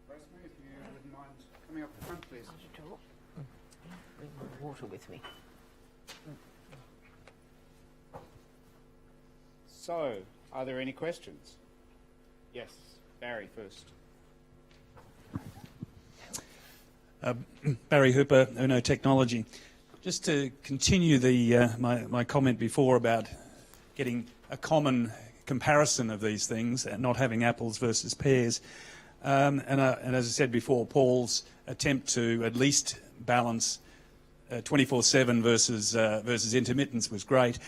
Rosemary, if you wouldn't mind coming up the front, please.
Bring my water with me.
So, are there any questions? Yes, Barry first.
Barry Hooper, Uno Technology. Just to continue the my comment before about getting a common comparison of these things and not having apples versus pears, and as I said before, Paul's attempt to at least balance 24/7 versus intermittence was great,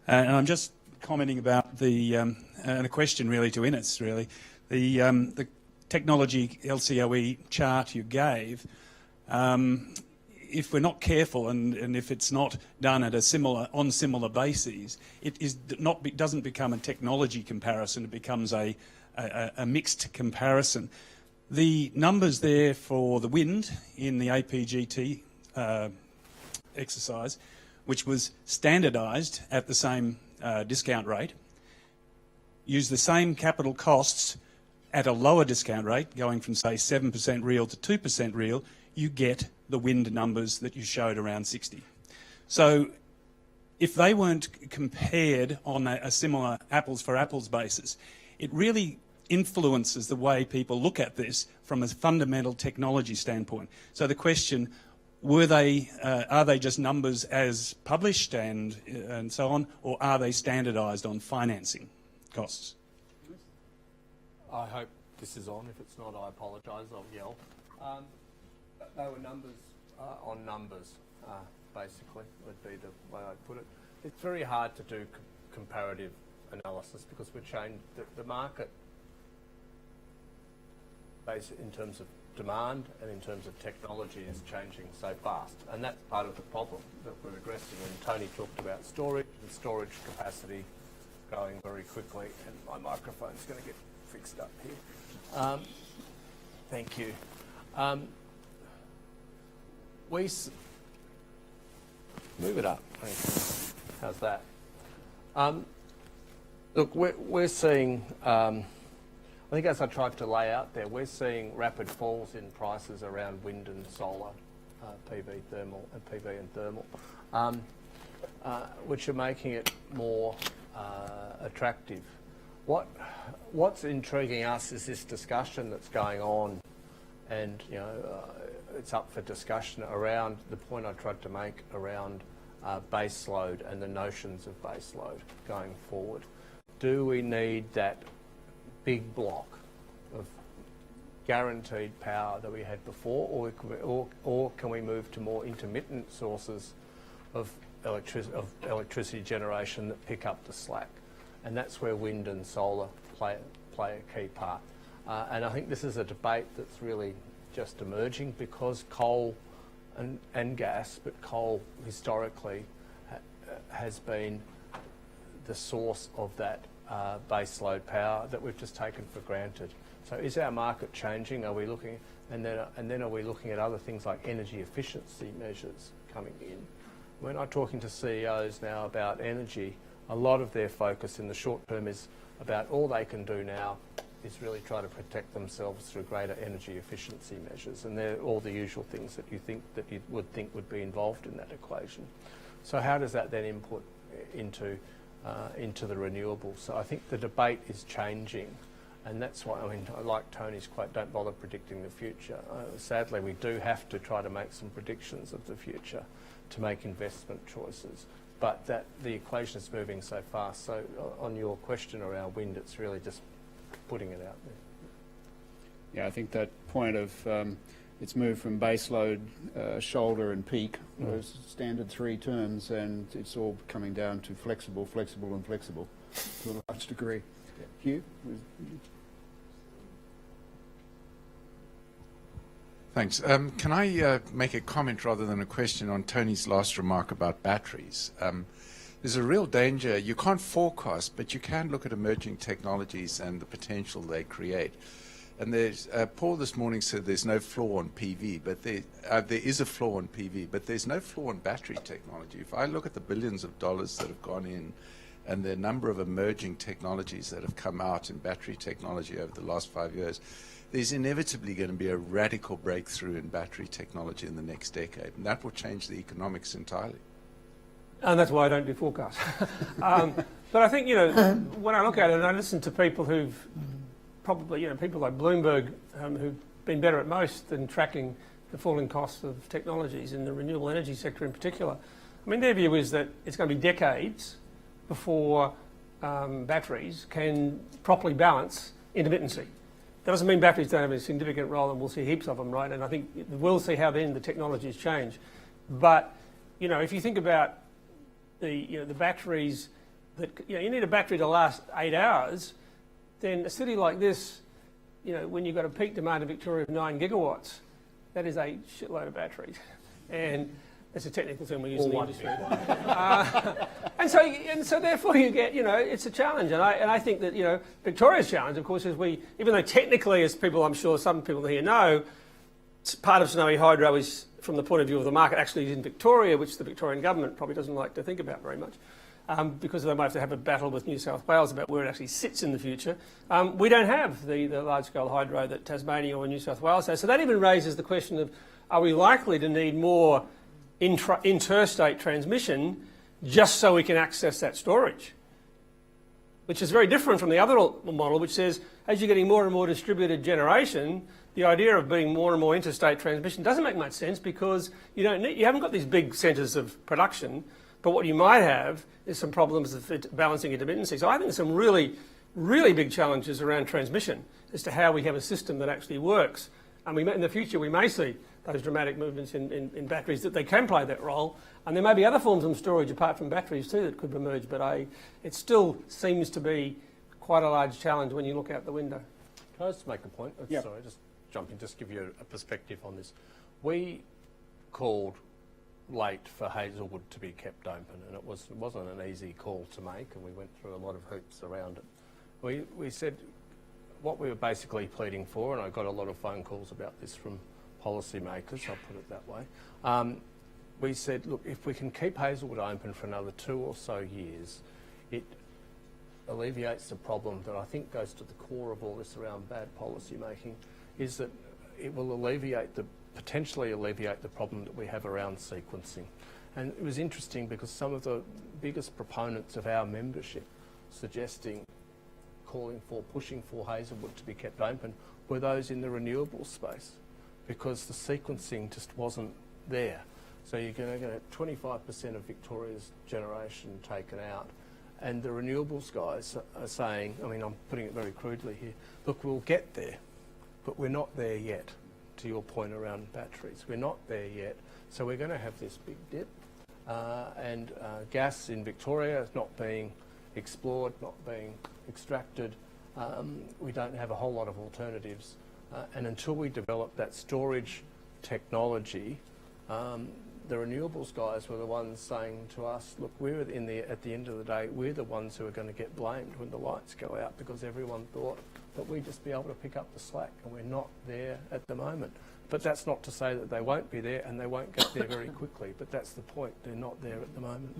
and I'm just commenting about the and a question really to Innes really the technology LCOE chart you gave. If we're not careful and if it's not done at similar bases, doesn't become a technology comparison. It becomes a mixed comparison. The numbers there for the wind in the APGT exercise, which was standardised at the same discount rate, use the same capital costs at a lower discount rate, going from say 7% real to 2% real, you get the wind numbers that you showed around 60. So if they weren't compared on a similar apples for apples basis, it really influences the way people look at this from a fundamental technology standpoint. So the question, are they just numbers as published and so on, or are they standardised on financing costs?
I hope this is on. If it's not, I apologise. I'll yell. They were numbers on numbers, basically, would be the way I'd put it. It's very hard to do comparative analysis because we're changed. The market, in terms of demand and in terms of technology, is changing so fast. And that's part of the problem that we're addressing. And Tony talked about storage and storage capacity growing very quickly. And my microphone's going to get fixed up here. Thank you. Move it up. How's that? Look, we're seeing, I think as I tried to lay out there, we're seeing rapid falls in prices around wind and solar, PV and thermal, which are making it more attractive. What's intriguing us is this discussion that's going on, and it's up for discussion around the point I tried to make around base load and the notions of base load going forward. Do we need that big block of guaranteed power that we had before, or can we move to more intermittent sources of electricity generation that pick up the slack? And that's where wind and solar play a key part. And I think this is a debate that's really just emerging because coal and gas, but coal historically has been the source of that base load power that we've just taken for granted. So is our market changing? Are we looking, and then are we looking at other things like energy efficiency measures coming in? When I'm talking to CEOs now about energy, a lot of their focus in the short term is about all they can do now is really try to protect themselves through greater energy efficiency measures, and they're all the usual things that you would think would be involved in that equation. So how does that then input into the renewables? So I think the debate is changing, and that's why, I like Tony's quote, don't bother predicting the future. Sadly, we do have to try to make some predictions of the future to make investment choices, but that the equation is moving so fast. So on your question around wind, it's really just putting it out there.
Yeah, I think that point of it's moved from baseload, shoulder and peak, those standard three terms, and it's all coming down to flexible, flexible and flexible to a large degree. Yeah. Hugh?
Thanks. Can I make a comment rather than a question on Tony's last remark about batteries? there's a real danger. You can't forecast, but you can look at emerging technologies and the potential they create. And there's Paul this morning said there's no flaw on PV, but there is a flaw on PV, but there's no flaw in battery technology. If I look at the billions of dollars that have gone in and the number of emerging technologies that have come out in battery technology over the last 5 years, there's inevitably going to be a radical breakthrough in battery technology in the next decade, and that will change the economics entirely.
And that's why I don't do forecasts. But I think, when I look at it and I listen to people who've probably, people like Bloomberg, who've been better at most than tracking the falling costs of technologies in the renewable energy sector in particular. I mean, their view is that it's going to be decades before batteries can properly balance intermittency. That doesn't mean batteries don't have a significant role, and we'll see heaps of them, right? And I think we'll see how then the technologies change. But, if you think about the batteries that, you need a battery to last 8 hours, then a city like this, when you've got a peak demand in Victoria of 9 gigawatts, that is a shitload of batteries. And it's a technical term we use in the industry. And so therefore you get, it's a challenge. And I think that, Victoria's challenge, of course, is even though technically, as people, I'm sure some people here know, part of Snowy Hydro is, from the point of view of the market, actually is in Victoria, which the Victorian government probably doesn't like to think about very much, because they might have to have a battle with New South Wales about where it actually sits in the future. We don't have the large-scale hydro that Tasmania or New South Wales has. So that even raises the question of, are we likely to need more interstate transmission just so we can access that storage? Which is very different from the other model, which says, as you're getting more and more distributed generation, the idea of being more and more interstate transmission doesn't make much sense, because you haven't got these big centres of production, but what you might have is some problems of balancing intermittency. So I think there's some really, really big challenges around transmission as to how we have a system that actually works. And in the future we may see those dramatic movements in batteries, that they can play that role. And there may be other forms of storage apart from batteries too that could emerge, but it still seems to be quite a large challenge when you look out the window.
Can I just make a point?
Yep.
Sorry, just jump in, just give you a perspective on this. We called late for Hazelwood to be kept open, and it wasn't an easy call to make, and we went through a lot of hoops around it. We said what we were basically pleading for, and I got a lot of phone calls about this from policymakers, I'll put it that way. We said, look, if we can keep Hazelwood open for another 2 or so years, it alleviates the problem that I think goes to the core of all this around bad policy making, is that it will potentially alleviate the problem that we have around sequencing. And it was interesting because some of the biggest proponents of our membership suggesting, pushing for Hazelwood to be kept open were those in the renewable space, because the sequencing just wasn't there. So you're going to get 25% of Victoria's generation taken out, and the renewables guys are saying, I mean, I'm putting it very crudely here, look, we'll get there, but we're not there yet, to your point around batteries. We're not there yet, so we're going to have this big dip. And gas in Victoria is not being explored, not being extracted. We don't have a whole lot of alternatives. And until we develop that storage technology, the renewables guys were the ones saying to us, look, at the end of the day, we're the ones who are going to get blamed when the lights go out, because everyone thought that we'd just be able to pick up the slack, and we're not there at the moment. But that's not to say that they won't be there, and they won't get there very quickly, but that's the point, they're not there at the moment.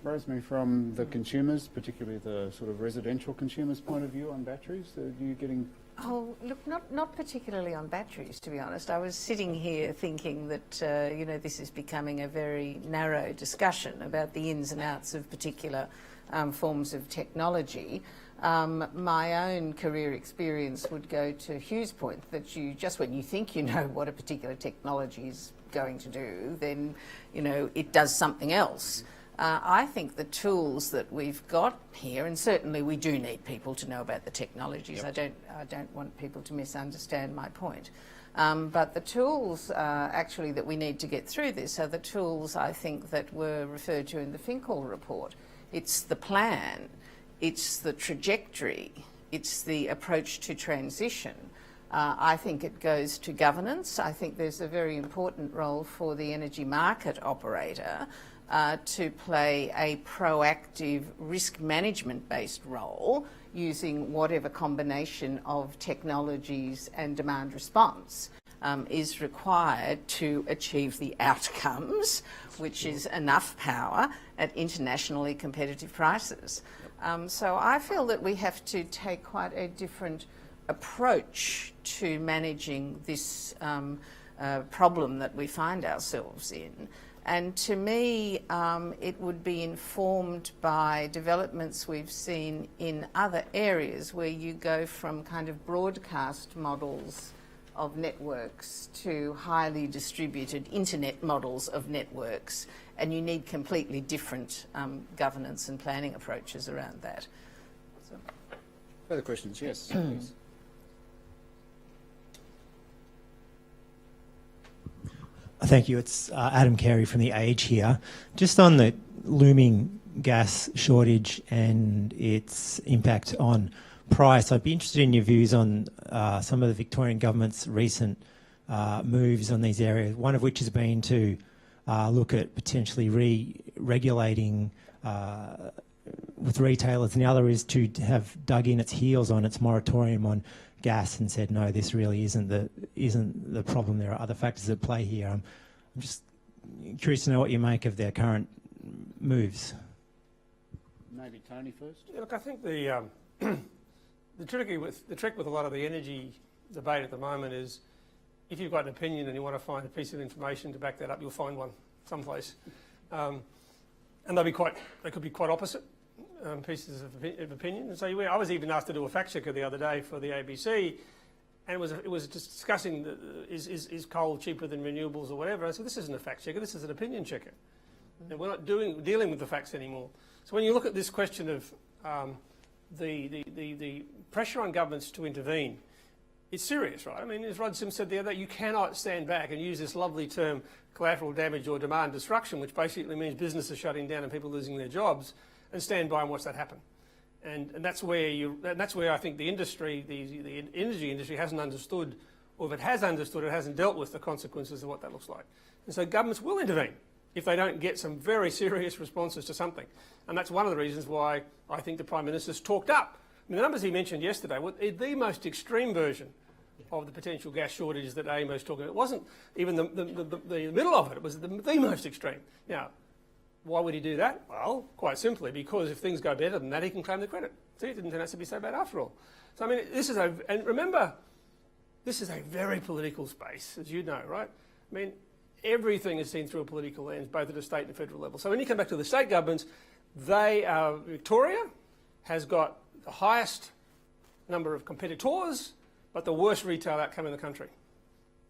Rosemary, from the consumers, particularly the sort of residential consumers' point of view on batteries, are you getting...
Oh, look, not particularly on batteries, to be honest. I was sitting here thinking that, this is becoming a very narrow discussion about the ins and outs of particular forms of technology. My own career experience would go to Hugh's point, that just when you think you know what a particular technology is going to do, then, it does something else. I think the tools that we've got here, and certainly we do need people to know about the technologies. Yep. I don't want people to misunderstand my point. But the tools actually that we need to get through this are the tools, I think, that were referred to in the Finkel report. It's the plan, it's the trajectory, it's the approach to transition. I think it goes to governance. I think there's a very important role for the energy market operator to play a proactive risk management-based role using whatever combination of technologies and demand response is required to achieve the outcomes, which is enough power at internationally competitive prices. So I feel that we have to take quite a different approach to managing this problem that we find ourselves in. And to me, it would be informed by developments we've seen in other areas where you go from kind of broadcast models of networks to highly distributed internet models of networks, and you need completely different governance and planning approaches around that. So.
Further questions? Yes, please.
Thank you. It's Adam Carey from The Age here. Just on the looming gas shortage and its impact on price, I'd be interested in your views on some of the Victorian government's recent moves on these areas, one of which has been to look at potentially re-regulating with retailers, and the other is to have dug in its heels on its moratorium on gas and said, no, this really isn't the problem. There are other factors at play here. I'm just curious to know what you make of their current moves.
Maybe Tony first.
Yeah, look, I think the trick with a lot of the energy debate at the moment is if you've got an opinion and you want to find a piece of information to back that up, you'll find one someplace, and they could be quite opposite. Pieces of opinion. And so I was even asked to do a fact checker the other day for the ABC, and it was discussing is coal cheaper than renewables or whatever. I said, this isn't a fact checker, this is an opinion checker. And we're not dealing with the facts anymore. So when you look at this question of the pressure on governments to intervene, it's serious, right? I mean, as Rod Sim said the other day, you cannot stand back and use this lovely term collateral damage or demand destruction, which basically means businesses shutting down and people losing their jobs, and stand by and watch that happen. And that's where I think the industry, the energy industry hasn't understood, or if it has understood, it hasn't dealt with the consequences of what that looks like. And so governments will intervene if they don't get some very serious responses to something. And that's one of the reasons why I think the Prime Minister's talked up. I mean, the numbers he mentioned yesterday were the most extreme version of the potential gas shortages that AEMO was talking about. It wasn't even the middle of it, it was the most extreme. Now, why would he do that? Well, quite simply, because if things go better than that, he can claim the credit. See, it didn't turn out to be so bad after all. So, I mean, and remember, this is a very political space, as you know, right? I mean, everything is seen through a political lens, both at a state and federal level. So when you come back to the state governments, Victoria has got the highest number of competitors, but the worst retail outcome in the country.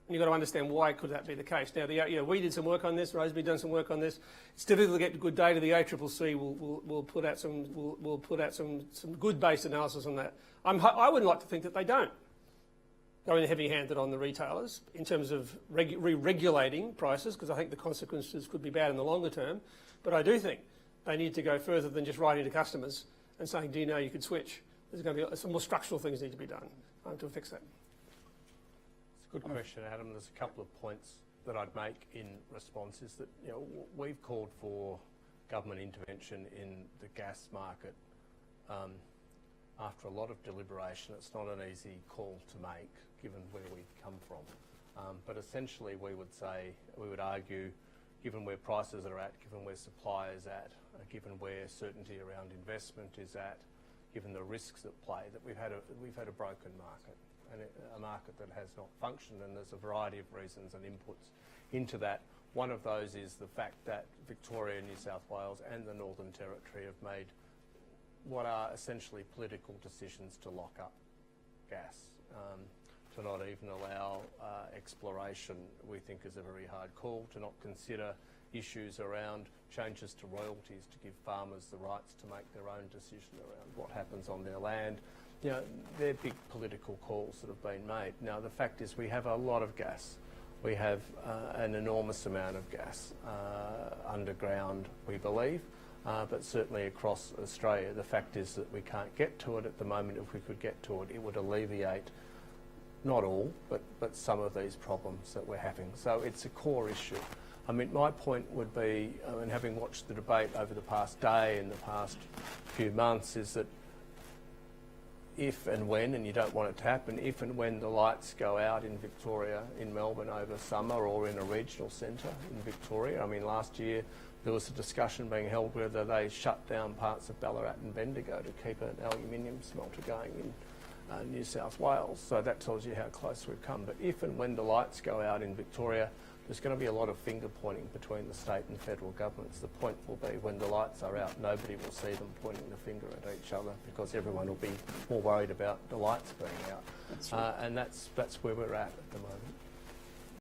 And you've got to understand why could that be the case. Now, we did some work on this. Rosemary done some work on this. It's difficult to get good data. The ACCC will put out some good based analysis on that. I would like to think that they don't go in heavy-handed on the retailers in terms of re-regulating prices, because I think the consequences could be bad in the longer term. But I do think they need to go further than just writing to customers and saying, do you know you could switch? There's going to be some more structural things need to be done to fix that.
Good question, Adam. There's a couple of points that I'd make in response is that we've called for government intervention in the gas market after a lot of deliberation. It's not an easy call to make given where we've come from. But essentially we would argue, given where prices are at, given where supply is at, given where certainty around investment is at, given the risks at play, that we've had a broken market. And a market that has not functioned, and there's a variety of reasons and inputs into that. One of those is the fact that Victoria, New South Wales and the Northern Territory have made what are essentially political decisions to lock up gas, to not even allow exploration, we think is a very hard call, to not consider issues around changes to royalties, to give farmers the rights to make their own decision around what happens on their land. They're big political calls that have been made. Now, the fact is we have a lot of gas. We have an enormous amount of gas underground, we believe, but certainly across Australia. The fact is that we can't get to it at the moment. If we could get to it, it would alleviate not all, but some of these problems that we're having. So it's a core issue. I mean, my point would be, and having watched the debate over the past day and the past few months, is that if and when, and you don't want it to happen, if and when the lights go out in Victoria, in Melbourne over summer, or in a regional centre in Victoria. I mean, last year there was a discussion being held whether they shut down parts of Ballarat and Bendigo to keep an aluminium smelter going in New South Wales. So that tells you how close we've come. But if and when the lights go out in Victoria, there's going to be a lot of finger pointing between the state and federal governments. The point will be when the lights are out, nobody will see them pointing the finger at each other because everyone will be more worried about the lights being out.
That's right.
And that's where we're at the moment.